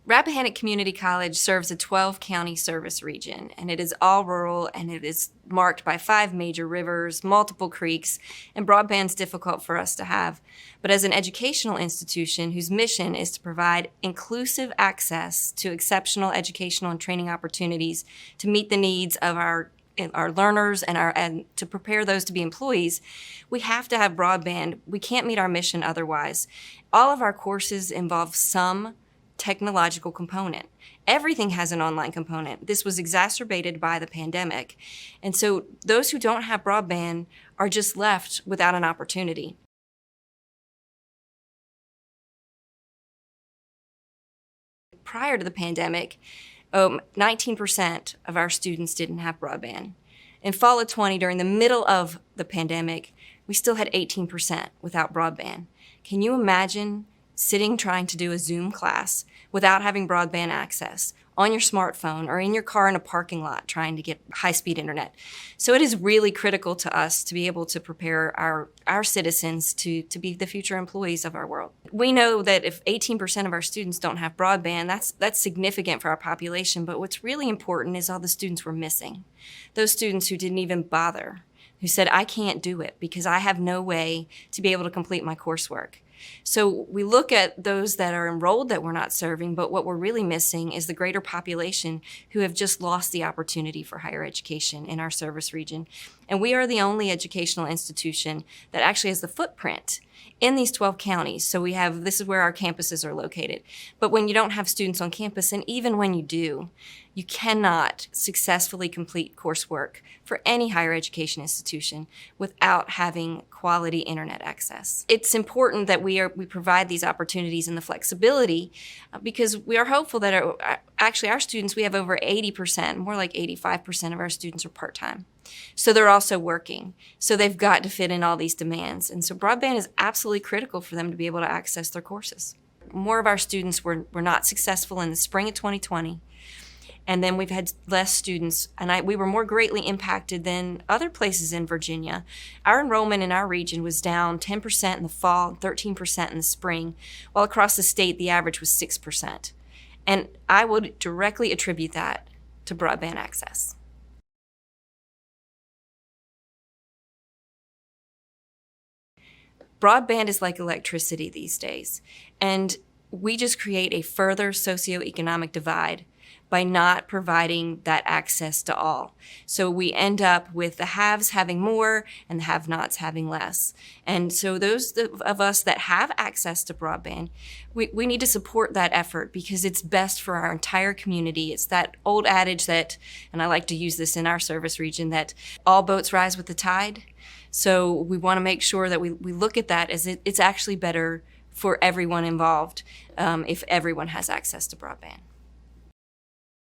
Rappahannock Community College serves a 12-county service region, and it is all rural, and it is marked by 5 major rivers, multiple creeks, and broadband's difficult for us to have. But as an educational institution whose mission is to provide inclusive access to exceptional educational and training opportunities to meet the needs of our learners and to prepare those to be employees, we have to have broadband. We can't meet our mission otherwise. All of our courses involve some technological component. Everything has an online component. This was exacerbated by the pandemic. And so those who don't have broadband are just left without an opportunity. Prior to the pandemic, 19% of our students didn't have broadband. In fall of 20, during the middle of the pandemic, we still had 18% without broadband. Can you imagine sitting trying to do a Zoom class without having broadband access on your smartphone or in your car in a parking lot trying to get high-speed internet? So it is really critical to us to be able to prepare our citizens to be the future employees of our world. We know that if 18% of our students don't have broadband, that's significant for our population, but what's really important is all the students we're missing. Those students who didn't even bother, who said, I can't do it because I have no way to be able to complete my coursework. So we look at those that are enrolled that we're not serving, but what we're really missing is the greater population who have just lost the opportunity for higher education in our service region. And we are the only educational institution that actually has the footprint in these 12 counties. So this is where our campuses are located. But when you don't have students on campus, and even when you do, you cannot successfully complete coursework for any higher education institution without having quality internet access. It's important that we provide these opportunities and the flexibility because we are hopeful that actually our students, we have over 80%, more like 85% of our students are part-time. So they're also working. So they've got to fit in all these demands. And so broadband is absolutely critical for them to be able to access their courses. More of our students were not successful in the spring of 2020. And then we've had less students, and we were more greatly impacted than other places in Virginia. Our enrollment in our region was down 10% in the fall, 13% in the spring, while across the state the average was 6%. And I would directly attribute that to broadband access. Broadband is like electricity these days, and we just create a further socioeconomic divide by not providing that access to all. So we end up with the haves having more and the have-nots having less. And so those of us that have access to broadband, we need to support that effort because it's best for our entire community. It's that old adage that, and I like to use this in our service region, that all boats rise with the tide. So we want to make sure that we look at that as it's actually better for everyone involved if everyone has access to broadband.